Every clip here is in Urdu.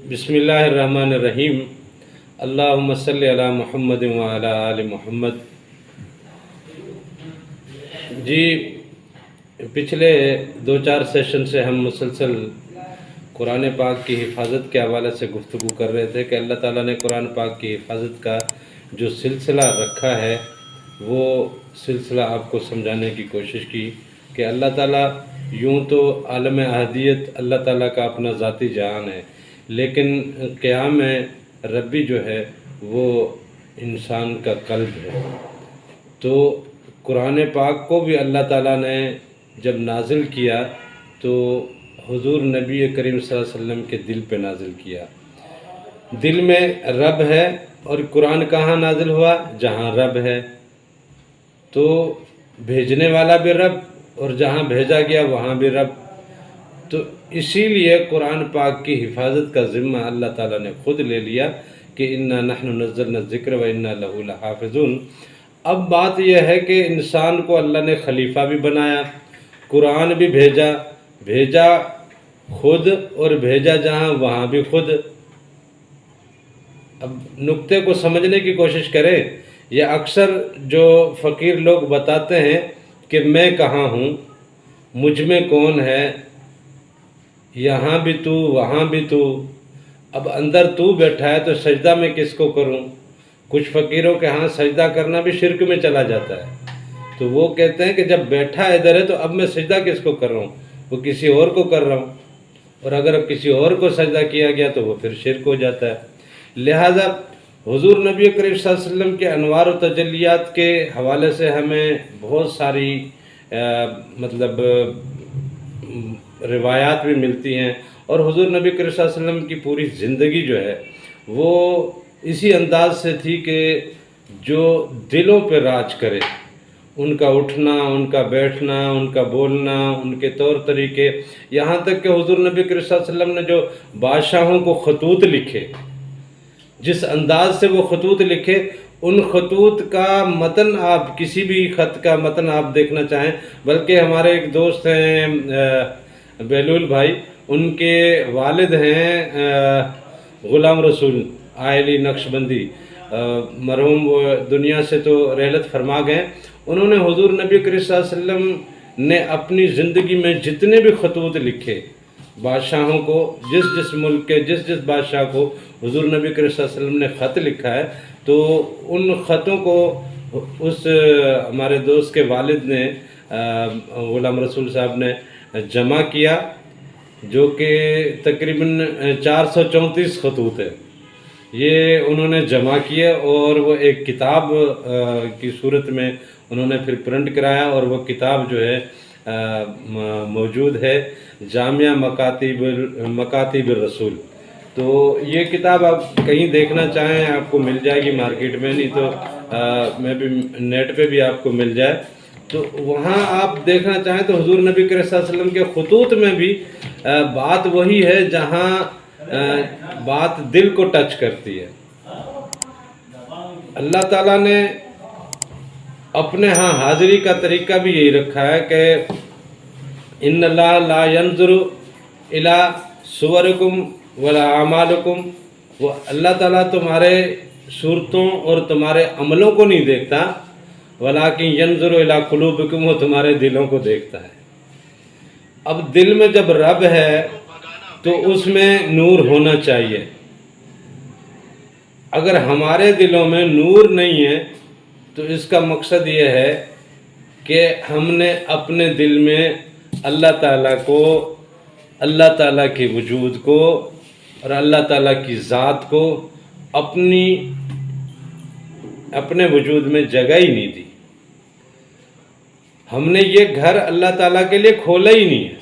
بسم اللہ الرحمن الرحیم۔ اللہم صلی علی محمد وعلی آل محمد۔ جی پچھلے 2-4 سیشن سے ہم مسلسل قرآن پاک کی حفاظت کے حوالے سے گفتگو کر رہے تھے کہ اللہ تعالیٰ نے قرآن پاک کی حفاظت کا جو سلسلہ رکھا ہے وہ سلسلہ آپ کو سمجھانے کی کوشش کی کہ اللہ تعالیٰ یوں تو عالم احدیت اللہ تعالیٰ کا اپنا ذاتی جہان ہے، لیکن قیام ربی جو ہے وہ انسان کا قلب ہے۔ تو قرآن پاک کو بھی اللہ تعالیٰ نے جب نازل کیا تو حضور نبی کریم صلی اللہ علیہ وسلم کے دل پہ نازل کیا۔ دل میں رب ہے اور قرآن کہاں نازل ہوا؟ جہاں رب ہے، تو بھیجنے والا بھی رب اور جہاں بھیجا گیا وہاں بھی رب۔ تو اسی لیے قرآن پاک کی حفاظت کا ذمہ اللہ تعالیٰ نے خود لے لیا کہ انا نحن نزلنا الذکر و انا لہ لحافظون۔ اب بات یہ ہے کہ انسان کو اللہ نے خلیفہ بھی بنایا، قرآن بھی بھیجا خود، اور بھیجا جہاں وہاں بھی خود۔ اب نقطے کو سمجھنے کی کوشش کریں۔ یہ اکثر جو فقیر لوگ بتاتے ہیں کہ میں کہاں ہوں، مجھ میں کون ہے، یہاں بھی تو وہاں بھی تو۔ اب اندر تو بیٹھا ہے تو سجدہ میں کس کو کروں؟ کچھ فقیروں کے ہاں سجدہ کرنا بھی شرک میں چلا جاتا ہے، تو وہ کہتے ہیں کہ جب بیٹھا ادھر ہے تو اب میں سجدہ کس کو کر رہا ہوں؟ وہ کسی اور کو کر رہا ہوں، اور اگر کسی اور کو سجدہ کیا گیا تو وہ پھر شرک ہو جاتا ہے۔ لہذا حضور نبی کریم صلی اللہ علیہ وسلم کے انوار و تجلیات کے حوالے سے ہمیں بہت ساری روایات بھی ملتی ہیں، اور حضور نبی کریم صلی اللہ علیہ وسلم کی پوری زندگی جو ہے وہ اسی انداز سے تھی کہ جو دلوں پہ راج کرے، ان کا اٹھنا، ان کا بیٹھنا، ان کا بولنا، ان کے طور طریقے، یہاں تک کہ حضور نبی کریم صلی اللہ علیہ وسلم نے جو بادشاہوں کو خطوط لکھے، جس انداز سے وہ خطوط لکھے، ان خطوط کا متن، آپ کسی بھی خط کا متن آپ دیکھنا چاہیں، بلکہ ہمارے ایک دوست ہیں بیلول بھائی، ان کے والد ہیں غلام رسول آئلی نقشبندی، مرحوم، وہ دنیا سے تو رحلت فرما گئے۔ انہوں نے حضور نبی کریم صلی اللہ علیہ وسلم نے اپنی زندگی میں جتنے بھی خطوط لکھے بادشاہوں کو، جس ملک کے جس بادشاہ کو حضور نبی کریم صلی اللہ علیہ وسلم نے خط لکھا ہے، تو ان خطوں کو اس ہمارے دوست کے والد نے، غلام رسول صاحب نے جمع کیا، جو کہ تقریباً 434 خطوط ہے، یہ انہوں نے جمع کیے، اور وہ ایک کتاب کی صورت میں انہوں نے پھر پرنٹ کرایا، اور وہ کتاب جو ہے موجود ہے، جامعہ مکاتب الرسول۔ تو یہ کتاب آپ کہیں دیکھنا چاہیں آپ کو مل جائے گی مارکیٹ میں، نہیں تو میں بھی نیٹ پہ بھی آپ کو مل جائے، تو وہاں آپ دیکھنا چاہیں تو حضور نبی کریم صلی اللہ علیہ وسلم کے خطوط میں بھی بات وہی ہے جہاں بات دل کو ٹچ کرتی ہے۔ اللہ تعالیٰ نے اپنے ہاں حاضری کا طریقہ بھی یہی رکھا ہے کہ ان اللہ لا ينظر الی صورکم ولا اعمالکم، وہ اللہ تعالیٰ تمہارے صورتوں اور تمہارے عملوں کو نہیں دیکھتا، ولیکن ينظر الی قلوبکم، وہ تمہارے دلوں کو دیکھتا ہے۔ اب دل میں جب رب ہے تو اس میں نور ہونا چاہیے۔ اگر ہمارے دلوں میں نور نہیں ہے تو اس کا مقصد یہ ہے کہ ہم نے اپنے دل میں اللہ تعالیٰ کو، اللہ تعالیٰ کے وجود کو اور اللہ تعالیٰ کی ذات کو اپنے وجود میں جگہ ہی نہیں دی۔ ہم نے یہ گھر اللہ تعالیٰ کے لیے کھولا ہی نہیں ہے۔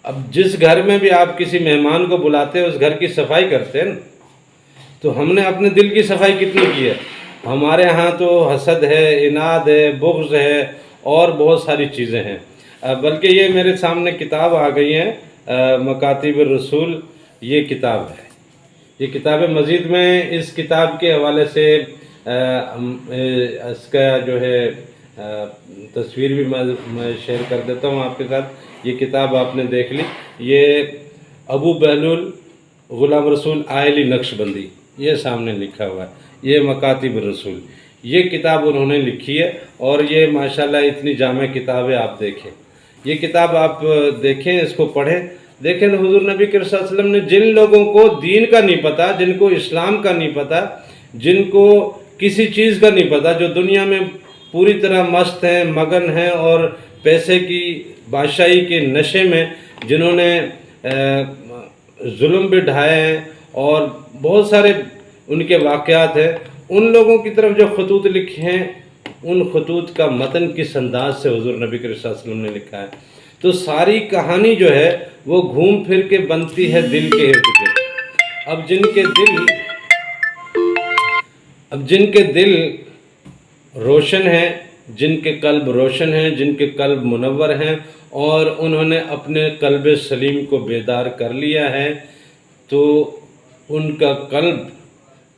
اب جس گھر میں بھی آپ کسی مہمان کو بلاتے ہیں اس گھر کی صفائی کرتے ہیں نا، تو ہم نے اپنے دل کی صفائی کتنی کی ہے؟ ہمارے ہاں تو حسد ہے، اناد ہے، بغض ہے، اور بہت ساری چیزیں ہیں۔ بلکہ یہ میرے سامنے کتاب آ گئی ہے، مکاتب الرسول، یہ کتاب ہے۔ یہ کتاب مزید میں اس کتاب کے حوالے سے اس کا جو ہے تصویر بھی میں شیئر کر دیتا ہوں آپ کے ساتھ۔ یہ کتاب آپ نے دیکھ لی، یہ ابو بہلول غلام رسول آئلی نقشبندی، یہ سامنے لکھا ہوا ہے، یہ مکاتب رسول، یہ کتاب انہوں نے لکھی ہے، اور یہ ماشاءاللہ اتنی جامع کتاب ہے، آپ دیکھیں یہ کتاب، آپ دیکھیں، اس کو پڑھیں، دیکھیں حضور نبی کریم صلی اللہ علیہ وسلم نے جن لوگوں کو دین کا نہیں پتہ، جن کو اسلام کا نہیں پتہ، جن کو کسی چیز کا نہیں پتہ، جو دنیا میں پوری طرح مست ہیں، مگن ہیں، اور پیسے کی بادشاہی کے نشے میں، جنہوں نے ظلم بھی ڈھائے ہیں اور بہت سارے ان کے واقعات ہیں، ان لوگوں کی طرف جو خطوط لکھے ہیں، ان خطوط کا متن کس انداز سے حضور نبی کریم صلی اللہ علیہ وسلم نے لکھا ہے، تو ساری کہانی جو ہے وہ گھوم پھر کے بنتی ہے دل کے ارد گرد۔ اب جن کے دل روشن ہیں، جن کے قلب روشن ہیں، جن کے قلب منور ہیں، اور انہوں نے اپنے قلب سلیم کو بیدار کر لیا ہے، تو ان کا قلب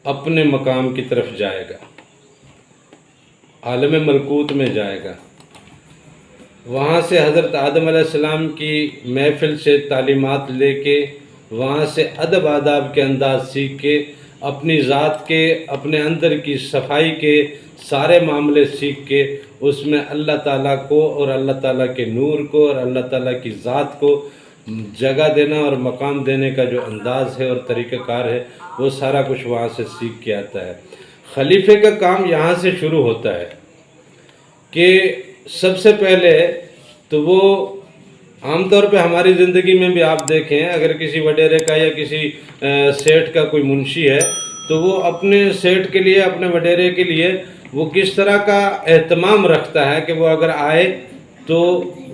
اپنے مقام کی طرف جائے گا، عالم ملکوت میں جائے گا، وہاں سے حضرت آدم علیہ السلام کی محفل سے تعلیمات لے کے، وہاں سے ادب آداب کے انداز سیکھ کے، اپنی ذات کے، اپنے اندر کی صفائی کے سارے معاملے سیکھ کے، اس میں اللہ تعالیٰ کو اور اللہ تعالیٰ کے نور کو اور اللہ تعالیٰ کی ذات کو جگہ دینا اور مقام دینے کا جو انداز ہے اور طریقہ کار ہے، وہ سارا کچھ وہاں سے سیکھ کے آتا ہے۔ خلیفے کا کام یہاں سے شروع ہوتا ہے کہ سب سے پہلے تو وہ عام طور پہ ہماری زندگی میں بھی آپ دیکھیں، اگر کسی وڈیرے کا یا کسی سیٹھ کا کوئی منشی ہے، تو وہ اپنے سیٹھ کے لیے، اپنے وڈیرے کے لیے وہ کس طرح کا اہتمام رکھتا ہے کہ وہ اگر آئے تو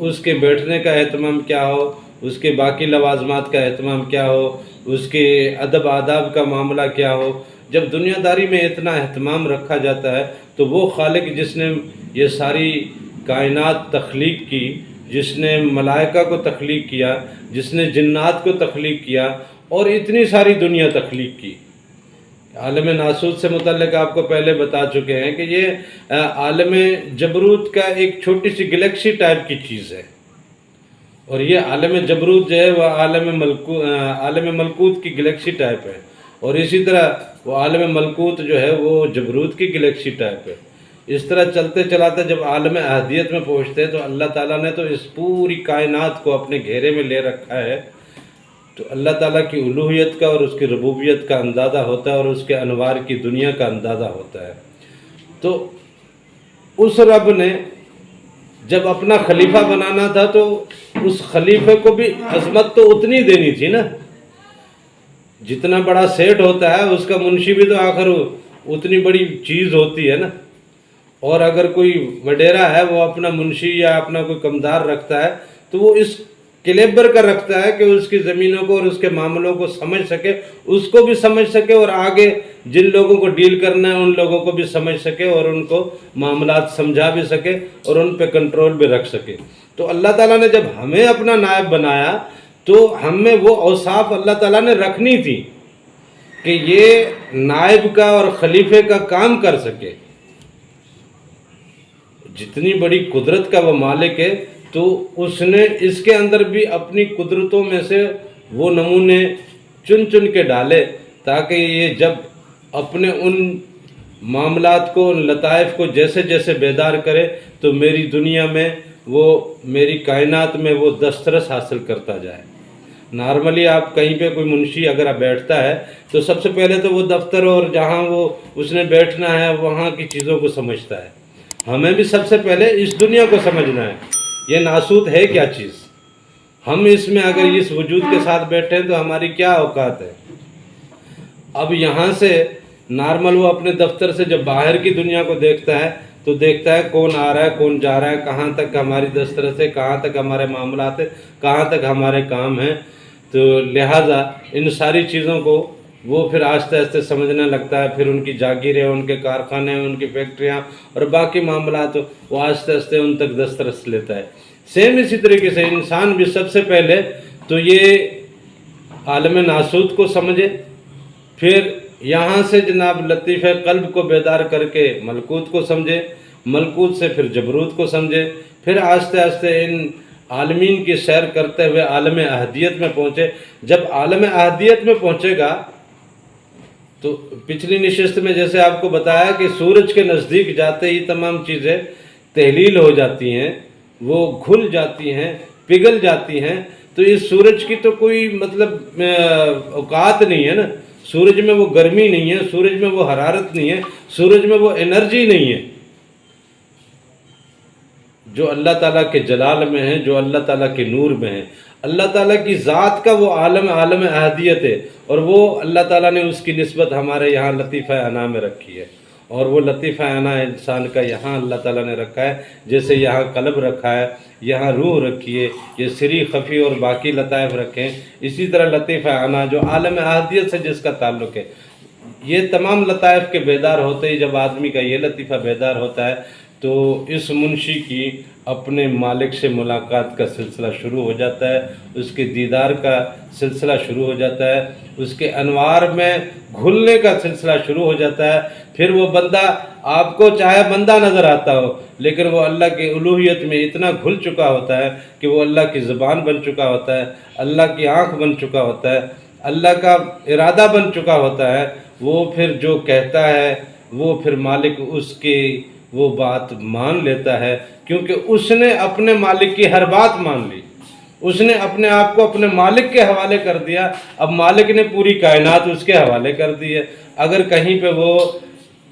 اس کے بیٹھنے کا اہتمام کیا ہو، اس کے باقی لوازمات کا اہتمام کیا ہو، اس کے ادب آداب کا معاملہ کیا ہو۔ جب دنیا داری میں اتنا اہتمام رکھا جاتا ہے تو وہ خالق جس نے یہ ساری کائنات تخلیق کی، جس نے ملائکہ کو تخلیق کیا، جس نے جنات کو تخلیق کیا اور اتنی ساری دنیا تخلیق کی۔ عالم ناسوت سے متعلق آپ کو پہلے بتا چکے ہیں کہ یہ عالم جبروت کا ایک چھوٹی سی گلیکسی ٹائپ کی چیز ہے، اور یہ عالم جبروت جو ہے وہ عالم ملکوت کی گلیکسی ٹائپ ہے، اور اسی طرح وہ عالم ملکوت جو ہے وہ جبروت کی گلیکسی ٹائپ ہے۔ اس طرح چلتے چلاتے جب عالم احدیت میں پہنچتے ہیں تو اللہ تعالیٰ نے تو اس پوری کائنات کو اپنے گھیرے میں لے رکھا ہے، تو اللہ تعالیٰ کی الوہیت کا اور اس کی ربوبیت کا اندازہ ہوتا ہے، اور اس کے انوار کی دنیا کا اندازہ ہوتا ہے۔ تو اس رب نے جب اپنا خلیفہ بنانا تھا تو اس خلیفے کو بھی عظمت تو اتنی دینی تھی نا، جتنا بڑا سیٹ ہوتا ہے اس کا منشی بھی تو آخر اتنی بڑی چیز ہوتی ہے نا، اور اگر کوئی وڈیرا ہے وہ اپنا منشی یا اپنا کوئی کمدار رکھتا ہے تو وہ اس کلیبر کا رکھتا ہے کہ اس کی زمینوں کو اور اس کے معاملوں کو سمجھ سکے، اس کو بھی سمجھ سکے، اور آگے جن لوگوں کو ڈیل کرنا ہے ان لوگوں کو بھی سمجھ سکے، اور ان کو معاملات سمجھا بھی سکے اور ان پہ کنٹرول بھی رکھ سکے۔ تو اللہ تعالیٰ نے جب ہمیں اپنا نائب بنایا تو ہم میں وہ اوصاف اللہ تعالیٰ نے رکھنی تھی کہ یہ نائب کا اور خلیفے کا کام کر سکے۔ جتنی بڑی قدرت کا وہ مالک ہے تو اس نے اس کے اندر بھی اپنی قدرتوں میں سے وہ نمونے چن چن کے ڈالے، تاکہ یہ جب اپنے ان معاملات کو، ان لطائف کو جیسے جیسے بیدار کرے تو میری دنیا میں، وہ میری کائنات میں وہ دسترس حاصل کرتا جائے۔ نارملی آپ کہیں پہ کوئی منشی اگر بیٹھتا ہے تو سب سے پہلے تو وہ دفتر اور جہاں وہ اس نے بیٹھنا ہے وہاں کی چیزوں کو سمجھتا ہے۔ ہمیں بھی سب سے پہلے اس دنیا کو سمجھنا ہے، یہ ناسوت ہے کیا چیز، ہم اس میں اگر اس وجود کے ساتھ بیٹھے ہیں تو ہماری کیا اوقات ہے۔ اب یہاں سے نارمل وہ اپنے دفتر سے جب باہر کی دنیا کو دیکھتا ہے تو دیکھتا ہے کون آ رہا ہے، کون جا رہا ہے، کہاں تک ہماری دسترس ہے، کہاں تک ہمارے معاملات ہیں، کہاں تک ہمارے کام ہیں۔ تو لہٰذا ان ساری چیزوں کو وہ پھر آہستہ آہستہ سمجھنے لگتا ہے، پھر ان کی جاگیریں، ان کے کارخانے، ان کی فیکٹریاں اور باقی معاملات وہ آہستہ آہستہ ان تک دسترس لیتا ہے۔ سیم اسی طریقے سے انسان بھی سب سے پہلے تو یہ عالم ناسوت کو سمجھے، پھر یہاں سے جناب لطیفہ قلب کو بیدار کر کے ملکوت کو سمجھے، ملکوت سے پھر جبروت کو سمجھے، پھر آہستہ آہستہ ان عالمین کی سیر کرتے ہوئے عالم احدیت میں پہنچے. جب عالم احدیت میں پہنچے گا تو پچھلی نشست میں جیسے آپ کو بتایا کہ سورج کے نزدیک جاتے ہی تمام چیزیں تحلیل ہو جاتی ہیں، وہ گھل جاتی ہیں، پگھل جاتی ہیں. تو اس سورج کی تو کوئی مطلب اوقات نہیں ہے نا. سورج میں وہ گرمی نہیں ہے، سورج میں وہ حرارت نہیں ہے، سورج میں وہ انرجی نہیں ہے جو اللہ تعالیٰ کے جلال میں ہے، جو اللہ تعالیٰ کے نور میں ہے. اللہ تعالیٰ کی ذات کا وہ عالم احدیت ہے، اور وہ اللہ تعالیٰ نے اس کی نسبت ہمارے یہاں لطیفہ انا میں رکھی ہے. اور وہ لطیفہ انا انسان کا یہاں اللہ تعالیٰ نے رکھا ہے. جیسے یہاں قلب رکھا ہے، یہاں روح رکھی ہے، یہ سری خفی اور باقی لطائف رکھے ہیں. اسی طرح لطیفہ انا جو عالم احدیت سے جس کا تعلق ہے، یہ تمام لطائف کے بیدار ہوتے ہی جب آدمی کا یہ لطیفہ بیدار ہوتا ہے تو اس منشی کی اپنے مالک سے ملاقات کا سلسلہ شروع ہو جاتا ہے، اس کے دیدار کا سلسلہ شروع ہو جاتا ہے، اس کے انوار میں گھلنے کا سلسلہ شروع ہو جاتا ہے. پھر وہ بندہ آپ کو چاہے بندہ نظر آتا ہو، لیکن وہ اللہ کی الوہیت میں اتنا گھل چکا ہوتا ہے کہ وہ اللہ کی زبان بن چکا ہوتا ہے، اللہ کی آنکھ بن چکا ہوتا ہے، اللہ کا ارادہ بن چکا ہوتا ہے. وہ پھر جو کہتا ہے وہ پھر مالک اس کی وہ بات مان لیتا ہے، کیونکہ اس نے اپنے مالک کی ہر بات مان لی. اس نے اپنے آپ کو اپنے مالک کے حوالے کر دیا. اب مالک نے پوری کائنات اس کے حوالے کر دی ہے. اگر کہیں پہ وہ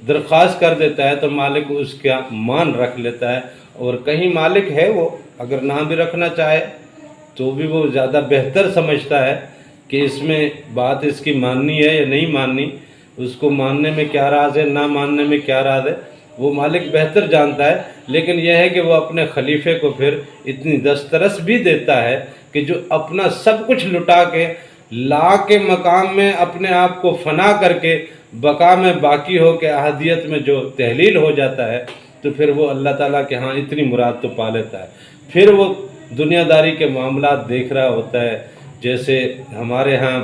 درخواست کر دیتا ہے تو مالک اس کا مان رکھ لیتا ہے، اور کہیں مالک ہے وہ اگر نہ بھی رکھنا چاہے تو بھی وہ زیادہ بہتر سمجھتا ہے کہ اس میں بات اس کی ماننی ہے یا نہیں ماننی، اس کو ماننے میں کیا راز ہے، نہ ماننے میں کیا راز ہے، وہ مالک بہتر جانتا ہے. لیکن یہ ہے کہ وہ اپنے خلیفے کو پھر اتنی دسترس بھی دیتا ہے کہ جو اپنا سب کچھ لٹا کے لا کے مقام میں اپنے آپ کو فنا کر کے بقا میں باقی ہو کے احدیت میں جو تحلیل ہو جاتا ہے تو پھر وہ اللہ تعالیٰ کے ہاں اتنی مراد تو پا لیتا ہے. پھر وہ دنیا داری کے معاملات دیکھ رہا ہوتا ہے. جیسے ہمارے ہاں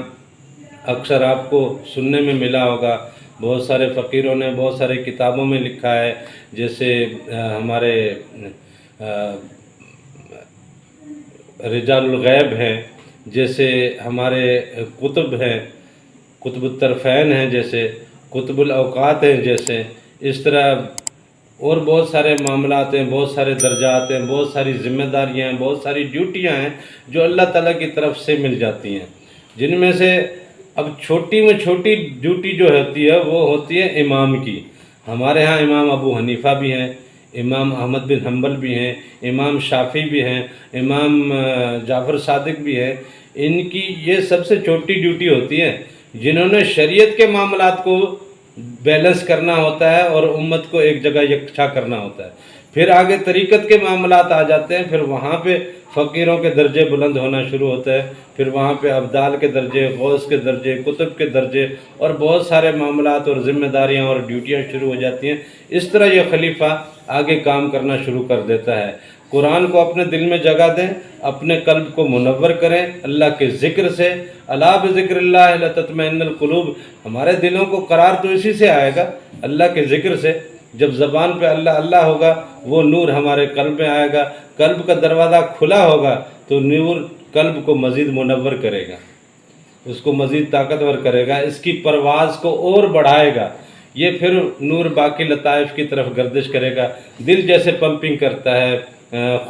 اکثر آپ کو سننے میں ملا ہوگا، بہت سارے فقیروں نے بہت سارے کتابوں میں لکھا ہے. جیسے ہمارے رجال الغیب ہیں، جیسے ہمارے قطب ہیں، قطب الطرفین ہیں، جیسے قطب الاوقات ہیں، جیسے اس طرح اور بہت سارے معاملات ہیں، بہت سارے درجات ہیں، بہت ساری ذمہ داریاں ہیں، بہت ساری ڈیوٹیاں ہیں جو اللہ تعالیٰ کی طرف سے مل جاتی ہیں. جن میں سے اب چھوٹی میں چھوٹی ڈیوٹی جو ہوتی ہے وہ ہوتی ہے امام کی. ہمارے ہاں امام ابو حنیفہ بھی ہیں، امام احمد بن حنبل بھی ہیں، امام شافعی بھی ہیں، امام جعفر صادق بھی ہیں. ان کی یہ سب سے چھوٹی ڈیوٹی ہوتی ہے جنہوں نے شریعت کے معاملات کو بیلنس کرنا ہوتا ہے اور امت کو ایک جگہ یکجا کرنا ہوتا ہے. پھر آگے طریقت کے معاملات آ جاتے ہیں، پھر وہاں پہ فقیروں کے درجے بلند ہونا شروع ہوتا ہے، پھر وہاں پہ ابدال کے درجے، غوث کے درجے، قطب کے درجے اور بہت سارے معاملات اور ذمہ داریاں اور ڈیوٹیاں شروع ہو جاتی ہیں. اس طرح یہ خلیفہ آگے کام کرنا شروع کر دیتا ہے. قرآن کو اپنے دل میں جگہ دیں، اپنے قلب کو منور کریں اللہ کے ذکر سے. الا بذکر اللہ لتطمئن القلوب. ہمارے دلوں کو قرار تو اسی سے آئے گا، اللہ کے ذکر سے. جب زبان پہ اللہ اللہ ہوگا وہ نور ہمارے قلب میں آئے گا. قلب کا دروازہ کھلا ہوگا تو نور قلب کو مزید منور کرے گا، اس کو مزید طاقتور کرے گا، اس کی پرواز کو اور بڑھائے گا. یہ پھر نور باقی لطائف کی طرف گردش کرے گا. دل جیسے پمپنگ کرتا ہے،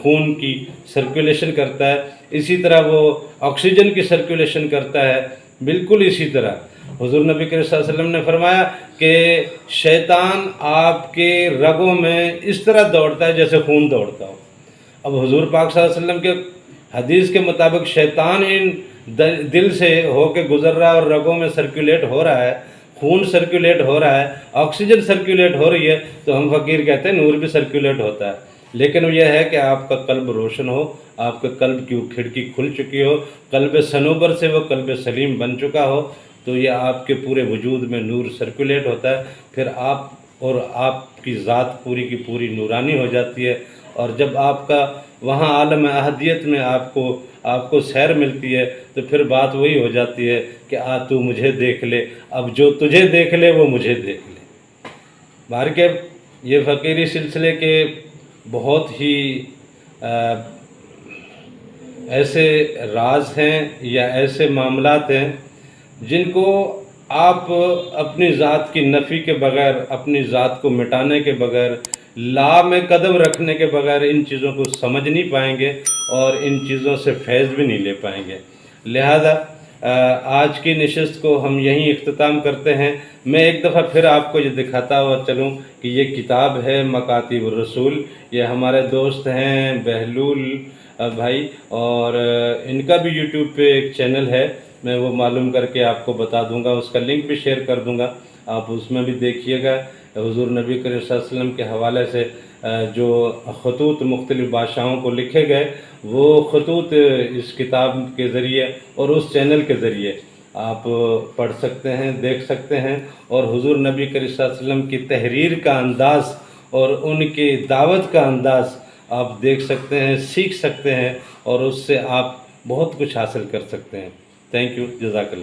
خون کی سرکولیشن کرتا ہے، اسی طرح وہ آکسیجن کی سرکولیشن کرتا ہے. بالکل اسی طرح حضور نبی کریم صلی اللہ علیہ وسلم نے فرمایا کہ شیطان آپ کے رگوں میں اس طرح دوڑتا ہے جیسے خون دوڑتا ہو. اب حضور پاک صلی اللہ علیہ وسلم کے حدیث کے مطابق شیطان ان دل سے ہو کے گزر رہا ہے اور رگوں میں سرکولیٹ ہو رہا ہے، خون سرکولیٹ ہو رہا ہے، آکسیجن سرکولیٹ ہو رہی ہے، تو ہم فقیر کہتے ہیں نور بھی سرکولیٹ ہوتا ہے. لیکن یہ ہے کہ آپ کا قلب روشن ہو، آپ کے قلب کی وہ کھڑکی کھل چکی ہو، قلب صنوبر سے وہ قلب سلیم بن چکا ہو، تو یہ آپ کے پورے وجود میں نور سرکولیٹ ہوتا ہے. پھر آپ کی ذات پوری کی پوری نورانی ہو جاتی ہے. اور جب آپ کا وہاں عالم احدیت میں آپ کو سیر ملتی ہے تو پھر بات وہی ہو جاتی ہے کہ تو مجھے دیکھ لے، اب جو تجھے دیکھ لے وہ مجھے دیکھ لے. بہر کے یہ فقیری سلسلے کے بہت ہی ایسے راز ہیں یا ایسے معاملات ہیں جن کو آپ اپنی ذات کی نفی کے بغیر، اپنی ذات کو مٹانے کے بغیر، لا میں قدم رکھنے کے بغیر ان چیزوں کو سمجھ نہیں پائیں گے اور ان چیزوں سے فیض بھی نہیں لے پائیں گے۔ لہذا آج کی نشست کو ہم یہیں اختتام کرتے ہیں۔ میں ایک دفعہ پھر آپ کو یہ دکھاتا ہوا چلوں کہ یہ کتاب ہے مکاتیب الرسول، یہ ہمارے دوست ہیں بہلول بھائی، اور ان کا بھی یوٹیوب پہ ایک چینل ہے، میں وہ معلوم کر کے آپ کو بتا دوں گا، اس کا لنک بھی شیئر کر دوں گا، آپ اس میں بھی دیکھیے گا۔ حضور نبی کریم صلی اللہ علیہ وسلم کے حوالے سے جو خطوط مختلف بادشاہوں کو لکھے گئے، وہ خطوط اس کتاب کے ذریعے اور اس چینل کے ذریعے آپ پڑھ سکتے ہیں، دیکھ سکتے ہیں، اور حضور نبی کریم صلی اللہ علیہ وسلم کی تحریر کا انداز اور ان کی دعوت کا انداز آپ دیکھ سکتے ہیں، سیکھ سکتے ہیں، اور اس سے آپ بہت کچھ حاصل کر سکتے ہیں۔ تھینک یو، جزاک اللہ۔